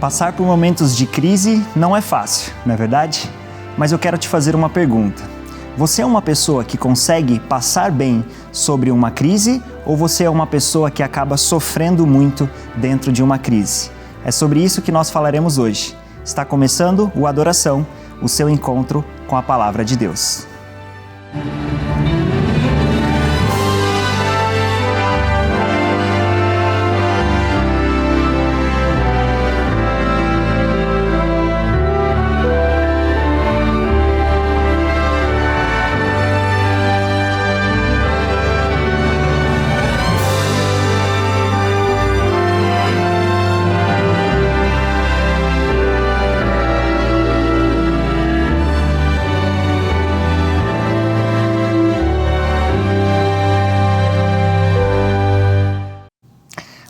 Passar por momentos de crise não é fácil, não é verdade? Mas eu quero te fazer uma pergunta. Você é uma pessoa que consegue passar bem sobre uma crise ou você é uma pessoa que acaba sofrendo muito dentro de uma crise? É sobre isso que nós falaremos hoje. Está começando o Adoração, o seu encontro com a Palavra de Deus.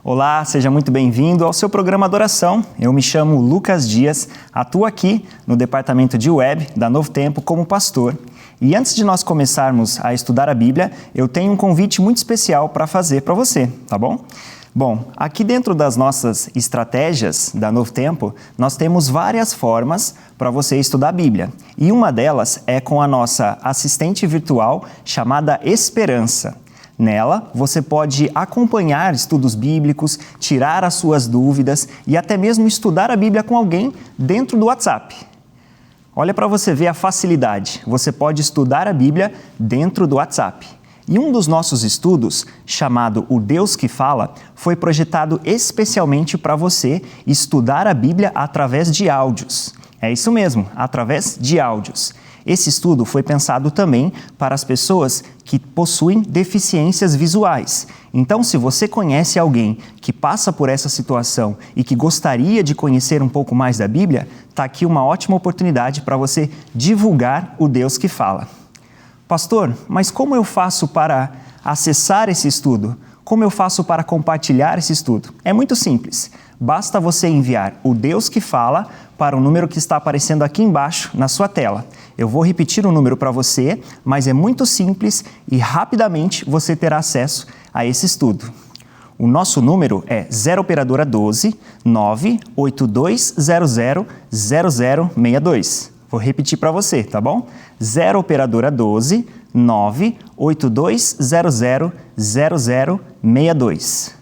Olá, seja muito bem-vindo ao seu programa Adoração. Eu me chamo Lucas Dias, atuo aqui no departamento de web da Novo Tempo como pastor. E antes de nós começarmos a estudar a Bíblia, eu tenho um convite muito especial para fazer para você, tá bom? Bom, aqui dentro das nossas estratégias da Novo Tempo, nós temos várias formas para você estudar a Bíblia. E uma delas é com a nossa assistente virtual chamada Esperança. Nela, você pode acompanhar estudos bíblicos, tirar as suas dúvidas e até mesmo estudar a Bíblia com alguém dentro do WhatsApp. Olha para você ver a facilidade. Você pode estudar a Bíblia dentro do WhatsApp. E um dos nossos estudos, chamado O Deus que Fala, foi projetado especialmente para você estudar a Bíblia através de áudios. É isso mesmo, através de áudios. Esse estudo foi pensado também para as pessoas que possuem deficiências visuais. Então, se você conhece alguém que passa por essa situação e que gostaria de conhecer um pouco mais da Bíblia, está aqui uma ótima oportunidade para você divulgar o Deus que Fala. Pastor, mas como eu faço para acessar esse estudo? Como eu faço para compartilhar esse estudo? É muito simples. Basta você enviar o Deus que Fala para o número que está aparecendo aqui embaixo na sua tela. Eu vou repetir o número para você, mas é muito simples e rapidamente você terá acesso a esse estudo. O nosso número é 0 operadora 12 98200 0062. Vou repetir para você, tá bom? 0 operadora 12 98200 0062.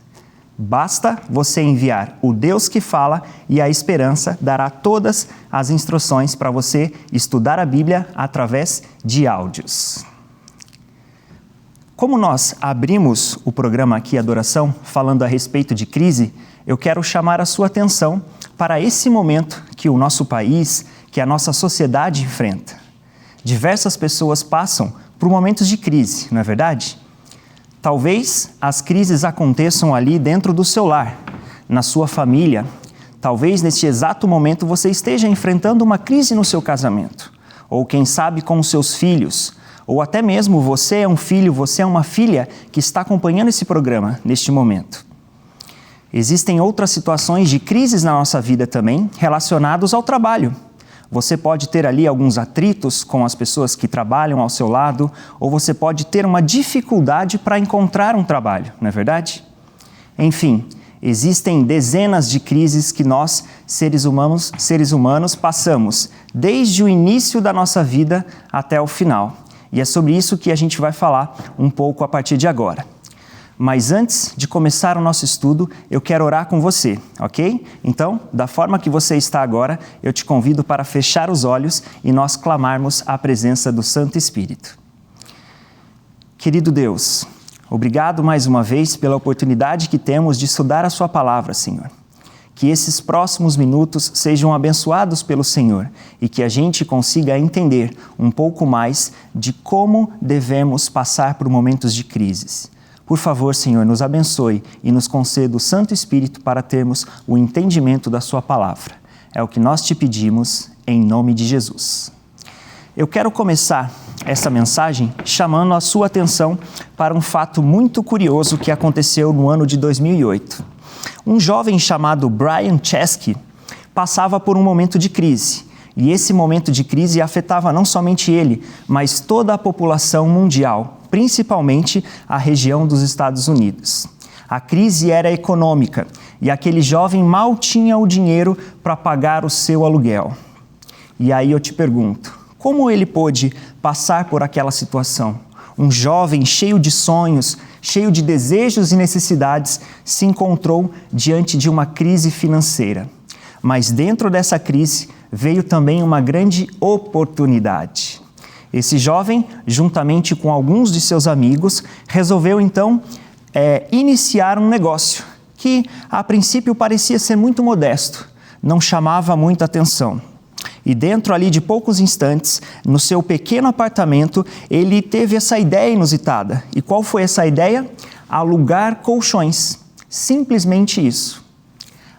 Basta você enviar o Deus que Fala e a Esperança dará todas as instruções para você estudar a Bíblia através de áudios. Como nós abrimos o programa aqui, Adoração, falando a respeito de crise, eu quero chamar a sua atenção para esse momento que o nosso país, que a nossa sociedade enfrenta. Diversas pessoas passam por momentos de crise, não é verdade? Talvez as crises aconteçam ali dentro do seu lar, na sua família. Talvez neste exato momento você esteja enfrentando uma crise no seu casamento. Ou quem sabe com os seus filhos. Ou até mesmo você é um filho, você é uma filha que está acompanhando esse programa neste momento. Existem outras situações de crises na nossa vida também relacionados ao trabalho. Você pode ter ali alguns atritos com as pessoas que trabalham ao seu lado, ou você pode ter uma dificuldade para encontrar um trabalho, não é verdade? Enfim, existem dezenas de crises que nós, seres humanos, passamos desde o início da nossa vida até o final. E é sobre isso que a gente vai falar um pouco a partir de agora. Mas antes de começar o nosso estudo, eu quero orar com você, ok? Então, da forma que você está agora, eu te convido para fechar os olhos e nós clamarmos a presença do Santo Espírito. Querido Deus, obrigado mais uma vez pela oportunidade que temos de estudar a sua palavra, Senhor. Que esses próximos minutos sejam abençoados pelo Senhor e que a gente consiga entender um pouco mais de como devemos passar por momentos de crises. Por favor, Senhor, nos abençoe e nos conceda o Santo Espírito para termos o entendimento da sua palavra. É o que nós te pedimos, em nome de Jesus. Eu quero começar essa mensagem chamando a sua atenção para um fato muito curioso que aconteceu no ano de 2008. Um jovem chamado Brian Chesky passava por um momento de crise. E esse momento de crise afetava não somente ele, mas toda a população mundial, principalmente a região dos Estados Unidos. A crise era econômica e aquele jovem mal tinha o dinheiro para pagar o seu aluguel. E aí eu te pergunto, como ele pôde passar por aquela situação? Um jovem cheio de sonhos, cheio de desejos e necessidades, se encontrou diante de uma crise financeira. Mas dentro dessa crise veio também uma grande oportunidade. Esse jovem, juntamente com alguns de seus amigos, resolveu então iniciar um negócio que a princípio parecia ser muito modesto, não chamava muita atenção. E dentro ali de poucos instantes, no seu pequeno apartamento, ele teve essa ideia inusitada. E qual foi essa ideia? Alugar colchões. Simplesmente isso.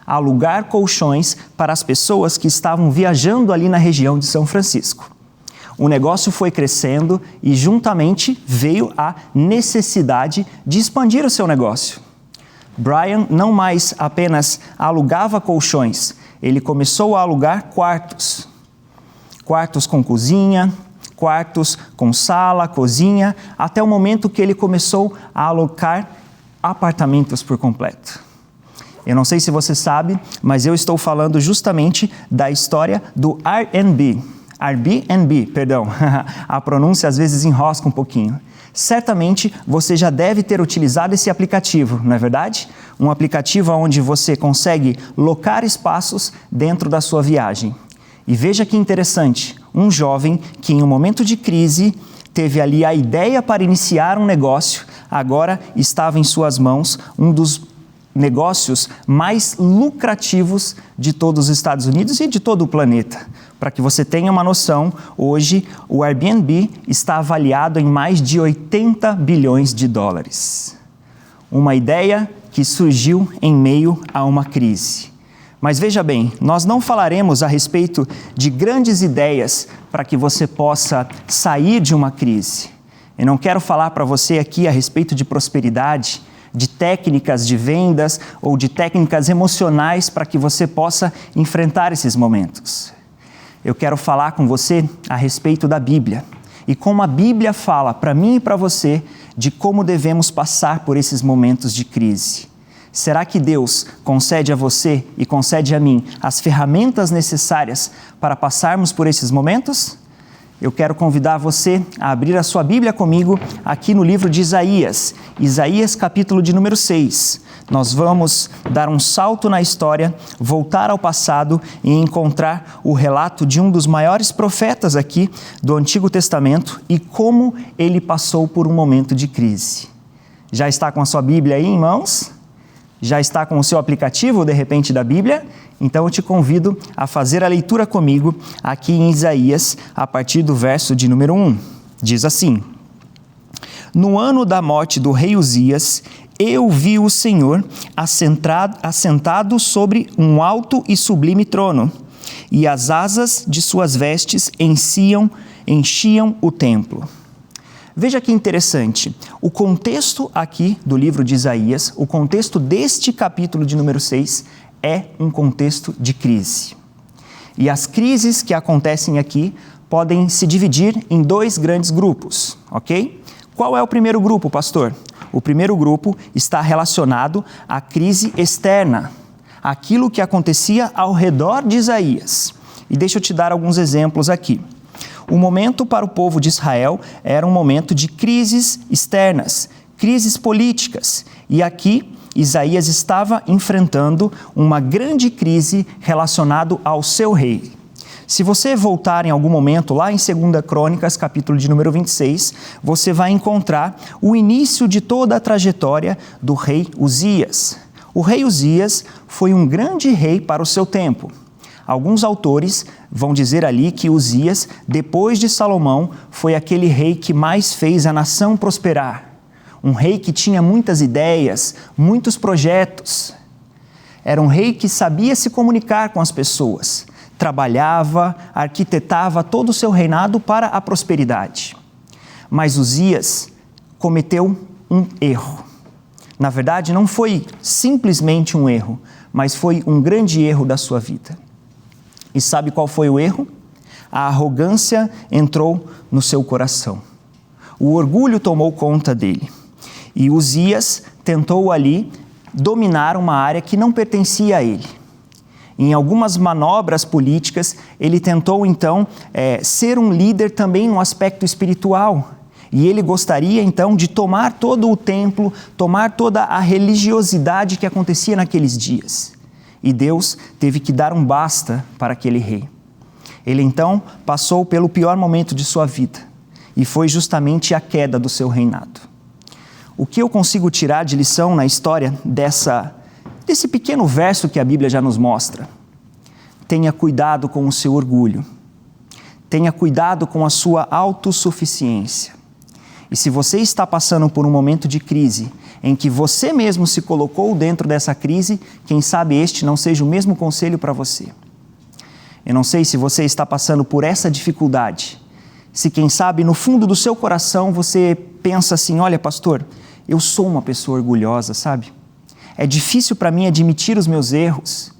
Alugar colchões para as pessoas que estavam viajando ali na região de São Francisco. O negócio foi crescendo e juntamente veio a necessidade de expandir o seu negócio. Brian não mais apenas alugava colchões, ele começou a alugar quartos. Quartos com cozinha, quartos com sala, cozinha, até o momento que ele começou a alocar apartamentos por completo. Eu não sei se você sabe, mas eu estou falando justamente da história do Airbnb. A pronúncia às vezes enrosca um pouquinho. Certamente você já deve ter utilizado esse aplicativo, não é verdade? Um aplicativo onde você consegue locar espaços dentro da sua viagem. E veja que interessante, um jovem que em um momento de crise teve ali a ideia para iniciar um negócio, agora estava em suas mãos um dos negócios mais lucrativos de todos os Estados Unidos e de todo o planeta. Para que você tenha uma noção, hoje o Airbnb está avaliado em mais de 80 bilhões de dólares. Uma ideia que surgiu em meio a uma crise. Mas veja bem, nós não falaremos a respeito de grandes ideias para que você possa sair de uma crise. Eu não quero falar para você aqui a respeito de prosperidade, de técnicas de vendas ou de técnicas emocionais para que você possa enfrentar esses momentos. Eu quero falar com você a respeito da Bíblia e como a Bíblia fala para mim e para você de como devemos passar por esses momentos de crise. Será que Deus concede a você e concede a mim as ferramentas necessárias para passarmos por esses momentos? Eu quero convidar você a abrir a sua Bíblia comigo aqui no livro de Isaías, Isaías capítulo de número 6. Nós vamos dar um salto na história, voltar ao passado e encontrar o relato de um dos maiores profetas aqui do Antigo Testamento e como ele passou por um momento de crise. Já está com a sua Bíblia aí em mãos? Já está com o seu aplicativo, de repente, da Bíblia? Então eu te convido a fazer a leitura comigo aqui em Isaías, a partir do verso de número 1. Diz assim: No ano da morte do rei Uzias, eu vi o Senhor assentado sobre um alto e sublime trono, e as asas de suas vestes enchiam o templo. Veja que interessante, o contexto aqui do livro de Isaías, o contexto deste capítulo de número 6 é um contexto de crise. E as crises que acontecem aqui podem se dividir em dois grandes grupos, ok? Qual é o primeiro grupo, pastor? O primeiro grupo está relacionado à crise externa, aquilo que acontecia ao redor de Isaías. E deixa eu te dar alguns exemplos aqui. O momento para o povo de Israel era um momento de crises externas, crises políticas. E aqui, Isaías estava enfrentando uma grande crise relacionada ao seu rei. Se você voltar em algum momento lá em 2 Crônicas, capítulo de número 26, você vai encontrar o início de toda a trajetória do rei Uzias. O rei Uzias foi um grande rei para o seu tempo. Alguns autores vão dizer ali que Uzias, depois de Salomão, foi aquele rei que mais fez a nação prosperar. Um rei que tinha muitas ideias, muitos projetos. Era um rei que sabia se comunicar com as pessoas. Trabalhava, arquitetava todo o seu reinado para a prosperidade. Mas Uzias cometeu um erro. Na verdade, não foi simplesmente um erro, mas foi um grande erro da sua vida. E sabe qual foi o erro? A arrogância entrou no seu coração. O orgulho tomou conta dele. E Uzias tentou ali dominar uma área que não pertencia a ele. Em algumas manobras políticas, ele tentou então ser um líder também no aspecto espiritual. E ele gostaria então de tomar todo o templo, tomar toda a religiosidade que acontecia naqueles dias. E Deus teve que dar um basta para aquele rei. Ele então passou pelo pior momento de sua vida, e foi justamente a queda do seu reinado. O que eu consigo tirar de lição na história desse pequeno verso que a Bíblia já nos mostra? Tenha cuidado com o seu orgulho. Tenha cuidado com a sua autossuficiência. E se você está passando por um momento de crise, em que você mesmo se colocou dentro dessa crise, quem sabe este não seja o mesmo conselho para você. Eu não sei se você está passando por essa dificuldade. Se quem sabe no fundo do seu coração você pensa assim, olha pastor, eu sou uma pessoa orgulhosa, sabe? É difícil para mim admitir os meus erros.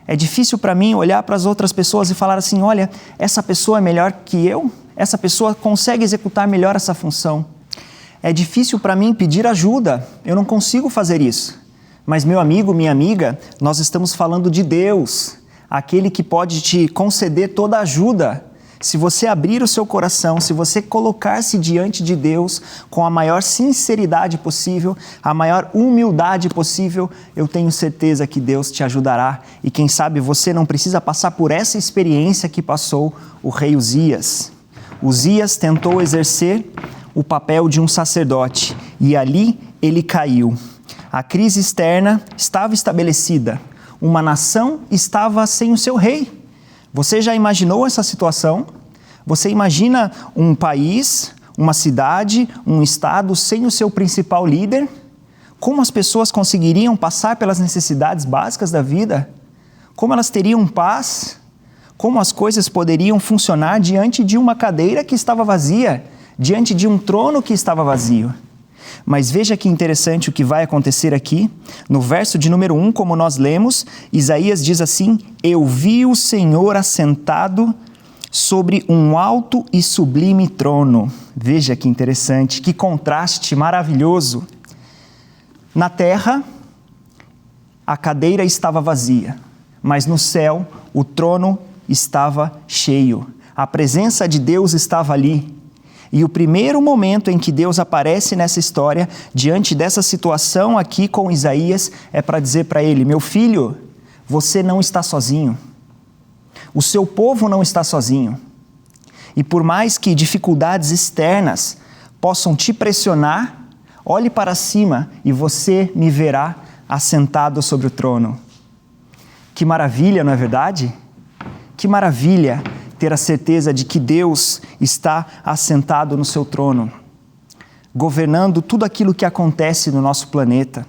É difícil para mim olhar para as outras pessoas e falar assim, olha, essa pessoa é melhor que eu? Essa pessoa consegue executar melhor essa função. É difícil para mim pedir ajuda, eu não consigo fazer isso. Mas meu amigo, minha amiga, nós estamos falando de Deus, aquele que pode te conceder toda a ajuda. Se você abrir o seu coração, se você colocar-se diante de Deus com a maior sinceridade possível, a maior humildade possível, eu tenho certeza que Deus te ajudará. E quem sabe você não precisa passar por essa experiência que passou o rei Uzias. Uzias tentou exercer o papel de um sacerdote e ali ele caiu. A crise externa estava estabelecida. Uma nação estava sem o seu rei. Você já imaginou essa situação? Você imagina um país, uma cidade, um estado sem o seu principal líder? Como as pessoas conseguiriam passar pelas necessidades básicas da vida? Como elas teriam paz? Como as coisas poderiam funcionar diante de uma cadeira que estava vazia, diante de um trono que estava vazio? Mas veja que interessante o que vai acontecer aqui. No verso de número 1, como nós lemos, Isaías diz assim, eu vi o Senhor assentado sobre um alto e sublime trono. Veja que interessante, que contraste maravilhoso. Na terra, a cadeira estava vazia, mas no céu, o trono estava cheio. A presença de Deus estava ali. E o primeiro momento em que Deus aparece nessa história, diante dessa situação aqui com Isaías, é para dizer para ele, meu filho, você não está sozinho. O seu povo não está sozinho. E por mais que dificuldades externas possam te pressionar, olhe para cima e você me verá assentado sobre o trono. Que maravilha, não é verdade? Que maravilha ter a certeza de que Deus está assentado no seu trono, governando tudo aquilo que acontece no nosso planeta,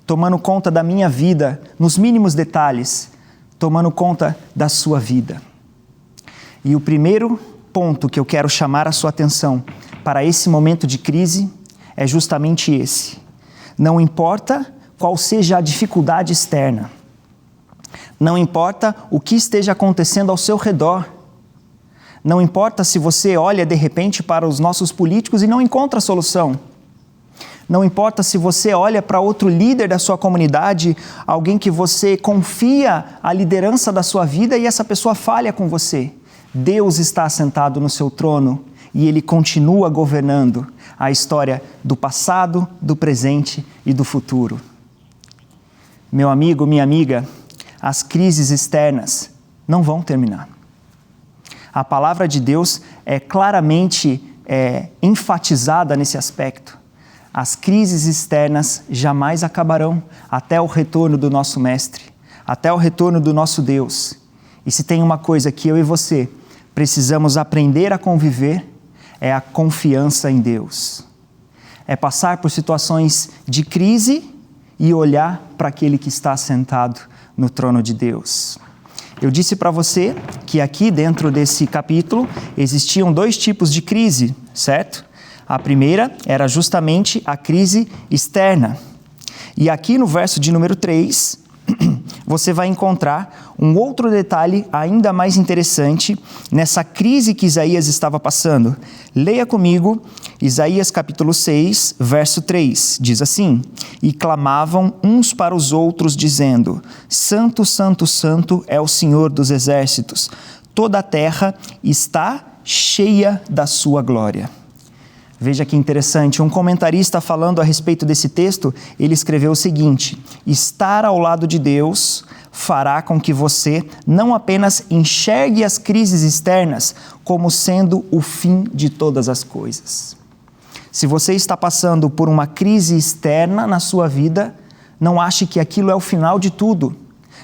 tomando conta da minha vida nos mínimos detalhes, tomando conta da sua vida. E o primeiro ponto que eu quero chamar a sua atenção para esse momento de crise é justamente esse. Não importa qual seja a dificuldade externa, não importa o que esteja acontecendo ao seu redor, não importa se você olha de repente para os nossos políticos e não encontra solução. Não importa se você olha para outro líder da sua comunidade, alguém que você confia a liderança da sua vida e essa pessoa falha com você. Deus está assentado no seu trono e Ele continua governando a história do passado, do presente e do futuro. Meu amigo, minha amiga, as crises externas não vão terminar. A palavra de Deus é claramente enfatizada nesse aspecto. As crises externas jamais acabarão até o retorno do nosso Mestre, até o retorno do nosso Deus. E se tem uma coisa que eu e você precisamos aprender a conviver, é a confiança em Deus. É passar por situações de crise e olhar para aquele que está sentado no trono de Deus. Eu disse para você que aqui dentro desse capítulo existiam dois tipos de crise, certo? A primeira era justamente a crise externa. E aqui no verso de número 3, você vai encontrar um outro detalhe ainda mais interessante nessa crise que Isaías estava passando. Leia comigo Isaías capítulo 6, verso 3, diz assim: E clamavam uns para os outros, dizendo: Santo, Santo, Santo é o Senhor dos exércitos, toda a terra está cheia da sua glória. Veja que interessante, um comentarista falando a respeito desse texto, ele escreveu o seguinte: estar ao lado de Deus fará com que você não apenas enxergue as crises externas como sendo o fim de todas as coisas. Se você está passando por uma crise externa na sua vida, não ache que aquilo é o final de tudo.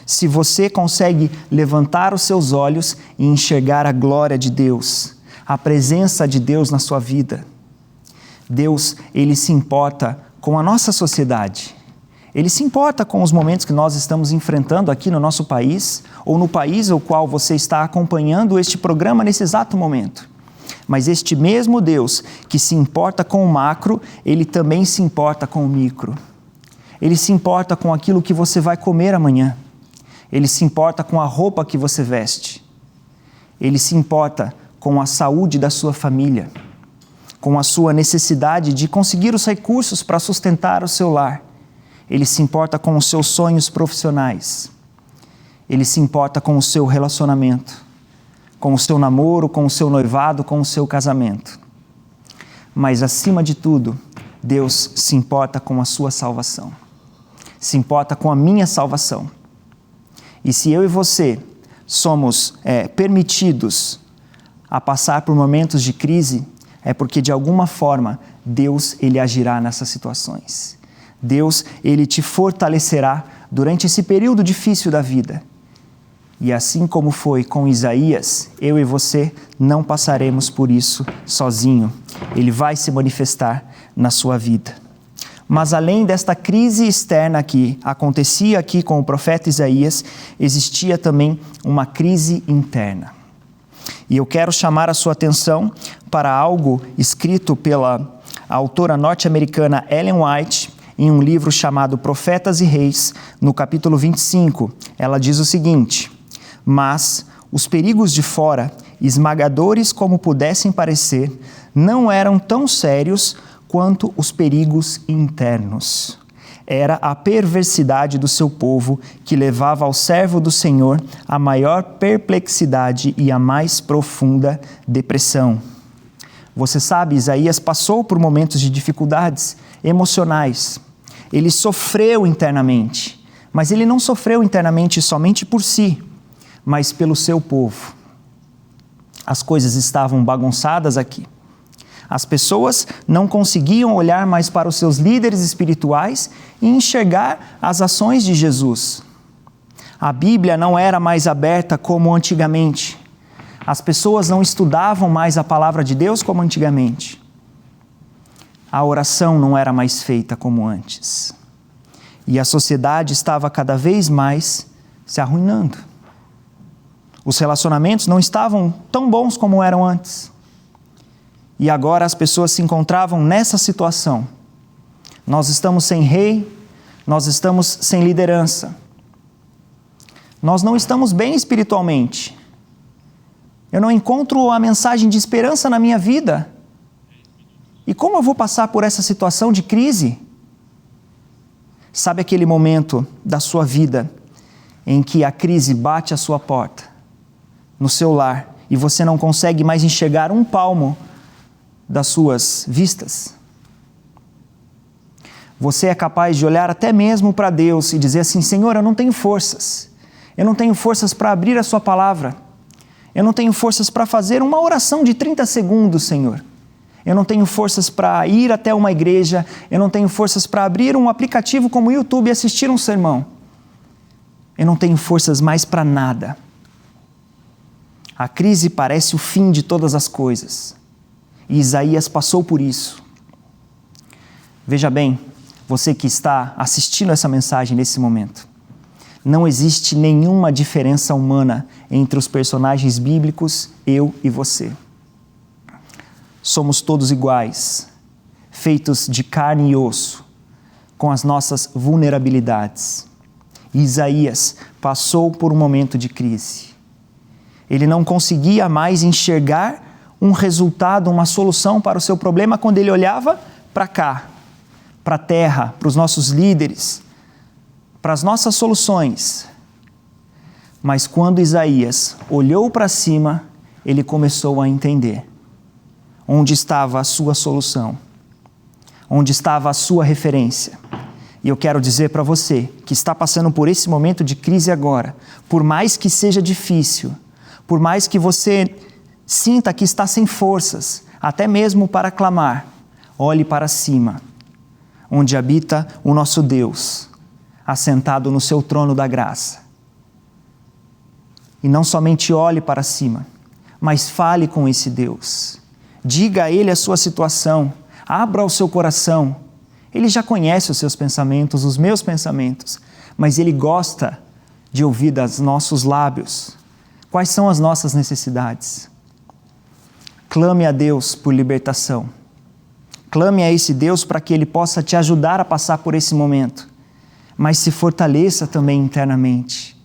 Se você consegue levantar os seus olhos e enxergar a glória de Deus, a presença de Deus na sua vida, Deus, Ele se importa com a nossa sociedade. Ele se importa com os momentos que nós estamos enfrentando aqui no nosso país, ou no país ao qual você está acompanhando este programa nesse exato momento. Mas este mesmo Deus que se importa com o macro, Ele também se importa com o micro. Ele se importa com aquilo que você vai comer amanhã. Ele se importa com a roupa que você veste. Ele se importa com a saúde da sua família, com a sua necessidade de conseguir os recursos para sustentar o seu lar. Ele se importa com os seus sonhos profissionais. Ele se importa com o seu relacionamento, com o seu namoro, com o seu noivado, com o seu casamento. Mas, acima de tudo, Deus se importa com a sua salvação. Se importa com a minha salvação. E se eu e você somos permitidos a passar por momentos de crise, é porque, de alguma forma, Deus, Ele agirá nessas situações. Deus, Ele te fortalecerá durante esse período difícil da vida. E assim como foi com Isaías, eu e você não passaremos por isso sozinho. Ele vai se manifestar na sua vida. Mas além desta crise externa que acontecia aqui com o profeta Isaías, existia também uma crise interna. E eu quero chamar a sua atenção para algo escrito pela autora norte-americana Ellen White, em um livro chamado Profetas e Reis, no capítulo 25. Ela diz o seguinte: mas os perigos de fora, esmagadores como pudessem parecer, não eram tão sérios quanto os perigos internos. Era a perversidade do seu povo que levava ao servo do Senhor a maior perplexidade e a mais profunda depressão. Você sabe, Isaías passou por momentos de dificuldades emocionais. Ele sofreu internamente, mas ele não sofreu internamente somente por si, mas pelo seu povo. As coisas estavam bagunçadas aqui. As pessoas não conseguiam olhar mais para os seus líderes espirituais e enxergar as ações de Jesus. A Bíblia não era mais aberta como antigamente. As pessoas não estudavam mais a palavra de Deus como antigamente. A oração não era mais feita como antes. E a sociedade estava cada vez mais se arruinando. Os relacionamentos não estavam tão bons como eram antes. E agora as pessoas se encontravam nessa situação. Nós estamos sem rei, nós estamos sem liderança. Nós não estamos bem espiritualmente. Eu não encontro a mensagem de esperança na minha vida. E como eu vou passar por essa situação de crise? Sabe aquele momento da sua vida em que a crise bate à sua porta, no seu lar, e você não consegue mais enxergar um palmo das suas vistas? Você é capaz de olhar até mesmo para Deus e dizer assim: Senhor, eu não tenho forças. Eu não tenho forças para abrir a sua palavra. Eu não tenho forças para fazer uma oração de 30 segundos, Senhor. Eu não tenho forças para ir até uma igreja. Eu não tenho forças para abrir um aplicativo como o YouTube e assistir um sermão. Eu não tenho forças mais para nada. A crise parece o fim de todas as coisas. E Isaías passou por isso. Veja bem, você que está assistindo essa mensagem nesse momento, não existe nenhuma diferença humana entre os personagens bíblicos, eu e você. Somos todos iguais, feitos de carne e osso, com as nossas vulnerabilidades. E Isaías passou por um momento de crise. Ele não conseguia mais enxergar um resultado, uma solução para o seu problema quando ele olhava para cá, para a terra, para os nossos líderes, para as nossas soluções. Mas quando Isaías olhou para cima, ele começou a entender onde estava a sua solução, onde estava a sua referência. E eu quero dizer para você que está passando por esse momento de crise agora, por mais que seja difícil, por mais que você sinta que está sem forças, até mesmo para clamar, olhe para cima, onde habita o nosso Deus, assentado no seu trono da graça. E não somente olhe para cima, mas fale com esse Deus. Diga a Ele a sua situação, abra o seu coração. Ele já conhece os seus pensamentos, os meus pensamentos, mas Ele gosta de ouvir dos nossos lábios quais são as nossas necessidades. Clame a Deus por libertação. Clame a esse Deus para que Ele possa te ajudar a passar por esse momento, mas se fortaleça também internamente.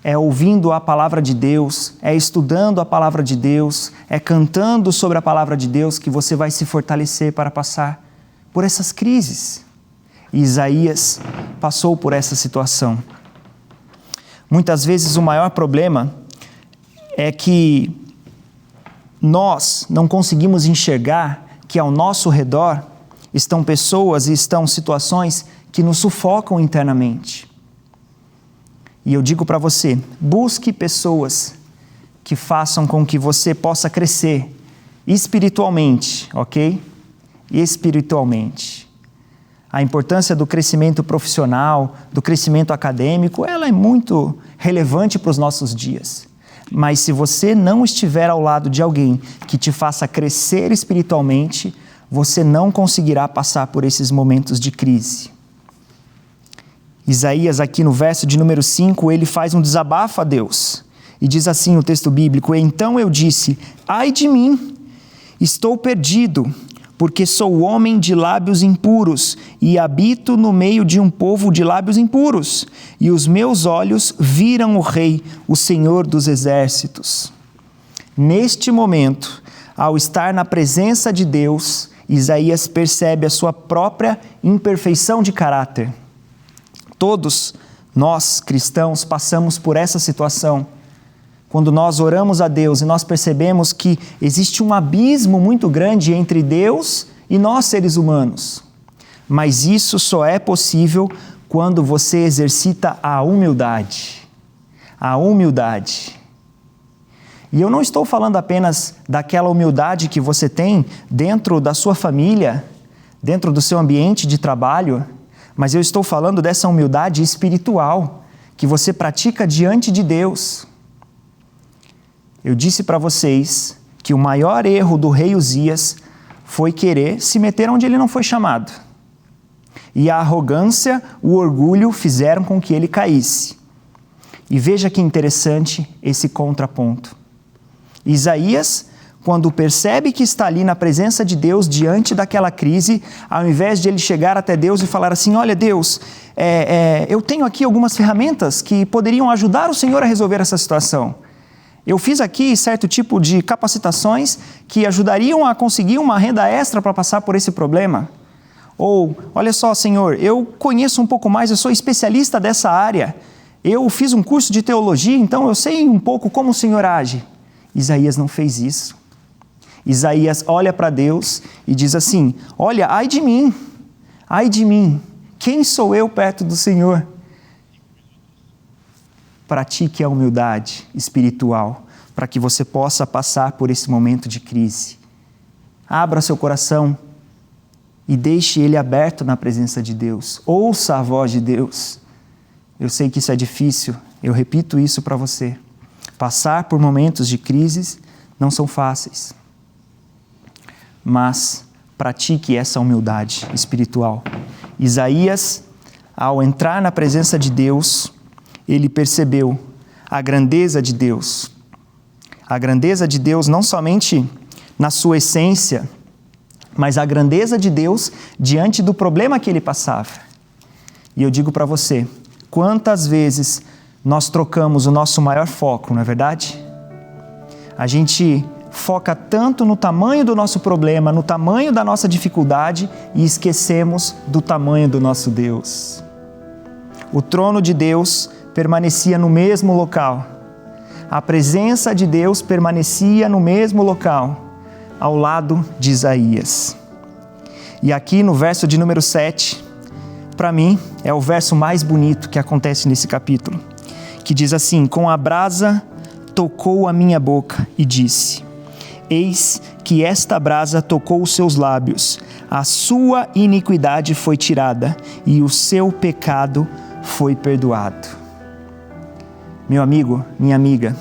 É ouvindo a palavra de Deus, é estudando a palavra de Deus, é cantando sobre a palavra de Deus que você vai se fortalecer para passar por essas crises. E Isaías passou por essa situação. Muitas vezes o maior problema é que nós não conseguimos enxergar que ao nosso redor estão pessoas e estão situações que nos sufocam internamente. E eu digo para você, busque pessoas que façam com que você possa crescer espiritualmente, ok? Espiritualmente. A importância do crescimento profissional, do crescimento acadêmico, ela é muito relevante para os nossos dias. Mas se você não estiver ao lado de alguém que te faça crescer espiritualmente, você não conseguirá passar por esses momentos de crise. Isaías, aqui no verso de número 5, ele faz um desabafo a Deus. E diz assim no texto bíblico: então eu disse, ai de mim, estou perdido, porque sou homem de lábios impuros e habito no meio de um povo de lábios impuros. E os meus olhos viram o Rei, o Senhor dos Exércitos. Neste momento, ao estar na presença de Deus, Isaías percebe a sua própria imperfeição de caráter. Todos nós, cristãos, passamos por essa situação. Quando nós oramos a Deus e nós percebemos que existe um abismo muito grande entre Deus e nós, seres humanos. Mas isso só é possível quando você exercita a humildade. A humildade. E eu não estou falando apenas daquela humildade que você tem dentro da sua família, dentro do seu ambiente de trabalho, mas eu estou falando dessa humildade espiritual que você pratica diante de Deus. Eu disse para vocês que o maior erro do rei Uzias foi querer se meter onde ele não foi chamado. E a arrogância, o orgulho fizeram com que ele caísse. E veja que interessante esse contraponto. Isaías, quando percebe que está ali na presença de Deus, diante daquela crise, ao invés de ele chegar até Deus e falar assim, olha Deus, eu tenho aqui algumas ferramentas que poderiam ajudar o Senhor a resolver essa situação. Eu fiz aqui certo tipo de capacitações que ajudariam a conseguir uma renda extra para passar por esse problema. Ou, olha só Senhor, eu conheço um pouco mais, eu sou especialista dessa área, eu fiz um curso de teologia, então eu sei um pouco como o Senhor age. Isaías não fez isso. Isaías olha para Deus e diz assim, olha, ai de mim, quem sou eu perto do Senhor? Pratique a humildade espiritual para que você possa passar por esse momento de crise. Abra seu coração e deixe ele aberto na presença de Deus. Ouça a voz de Deus. Eu sei que isso é difícil, eu repito isso para você. Passar por momentos de crises não são fáceis. Mas pratique essa humildade espiritual. Isaías, ao entrar na presença de Deus, ele percebeu a grandeza de Deus. A grandeza de Deus não somente na sua essência, mas a grandeza de Deus diante do problema que ele passava. E eu digo para você, quantas vezes nós trocamos o nosso maior foco, não é verdade? A gente foca tanto no tamanho do nosso problema, no tamanho da nossa dificuldade e esquecemos do tamanho do nosso Deus. O trono de Deus permanecia no mesmo local. A presença de Deus permanecia no mesmo local, ao lado de Isaías. E aqui no verso de número 7, para mim, é o verso mais bonito que acontece nesse capítulo, que diz assim: com a brasa tocou a minha boca e disse: eis que esta brasa tocou os seus lábios, a sua iniquidade foi tirada e o seu pecado foi perdoado. Meu amigo, minha amiga,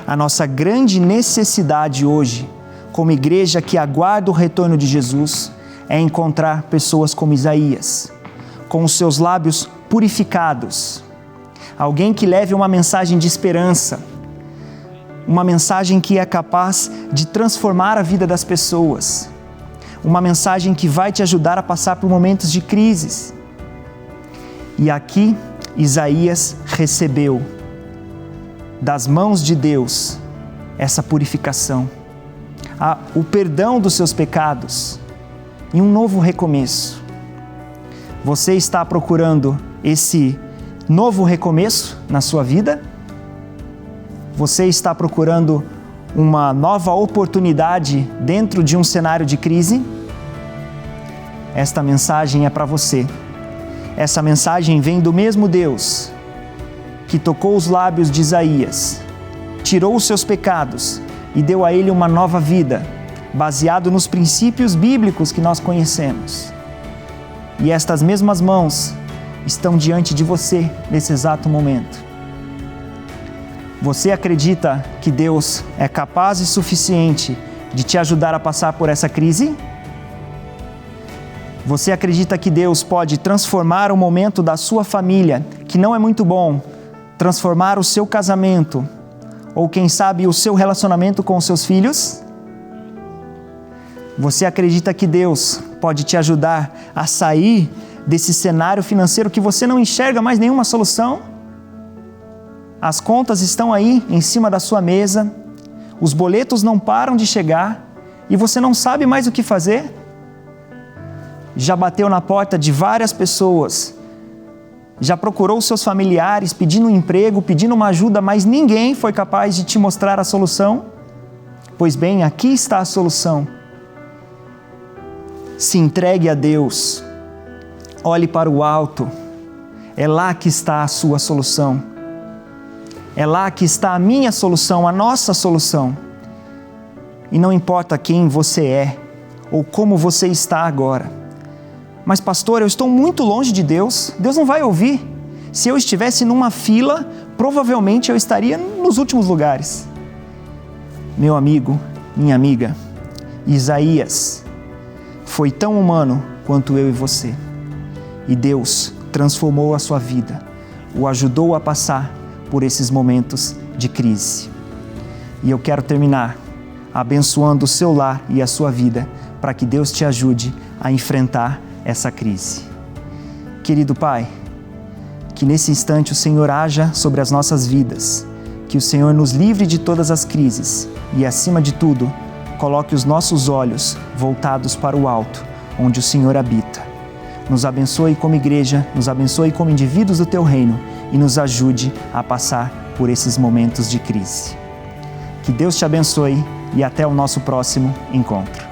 a nossa grande necessidade hoje, como igreja que aguarda o retorno de Jesus, é encontrar pessoas como Isaías, com os seus lábios purificados, alguém que leve uma mensagem de esperança, uma mensagem que é capaz de transformar a vida das pessoas, uma mensagem que vai te ajudar a passar por momentos de crises. E aqui Isaías recebeu das mãos de Deus essa purificação, o perdão dos seus pecados e um novo recomeço. Você está procurando esse novo recomeço na sua vida? Você está procurando uma nova oportunidade dentro de um cenário de crise? Esta mensagem é para você. Essa mensagem vem do mesmo Deus que tocou os lábios de Isaías, tirou os seus pecados e deu a ele uma nova vida, baseado nos princípios bíblicos que nós conhecemos. E estas mesmas mãos estão diante de você nesse exato momento. Você acredita que Deus é capaz e suficiente de te ajudar a passar por essa crise? Você acredita que Deus pode transformar o momento da sua família, que não é muito bom, transformar o seu casamento, ou quem sabe o seu relacionamento com os seus filhos? Você acredita que Deus pode te ajudar a sair desse cenário financeiro que você não enxerga mais nenhuma solução? As contas estão aí em cima da sua mesa, os boletos não param de chegar e você não sabe mais o que fazer? Já bateu na porta de várias pessoas, já procurou seus familiares pedindo um emprego, pedindo uma ajuda, mas ninguém foi capaz de te mostrar a solução? Pois bem, aqui está a solução. Se entregue a Deus, olhe para o alto, é lá que está a sua solução. É lá que está a minha solução, a nossa solução. E não importa quem você é ou como você está agora. Mas pastor, eu estou muito longe de Deus, Deus não vai ouvir. Se eu estivesse numa fila, provavelmente eu estaria nos últimos lugares. Meu amigo, minha amiga, Isaías foi tão humano quanto eu e você. E Deus transformou a sua vida, o ajudou a passar por esses momentos de crise. E eu quero terminar abençoando o seu lar e a sua vida, para que Deus te ajude a enfrentar essa crise. Querido Pai, que nesse instante o Senhor haja sobre as nossas vidas, que o Senhor nos livre de todas as crises e, acima de tudo, coloque os nossos olhos voltados para o alto, onde o Senhor habita. Nos abençoe como igreja, nos abençoe como indivíduos do Teu reino e nos ajude a passar por esses momentos de crise. Que Deus te abençoe e até o nosso próximo encontro.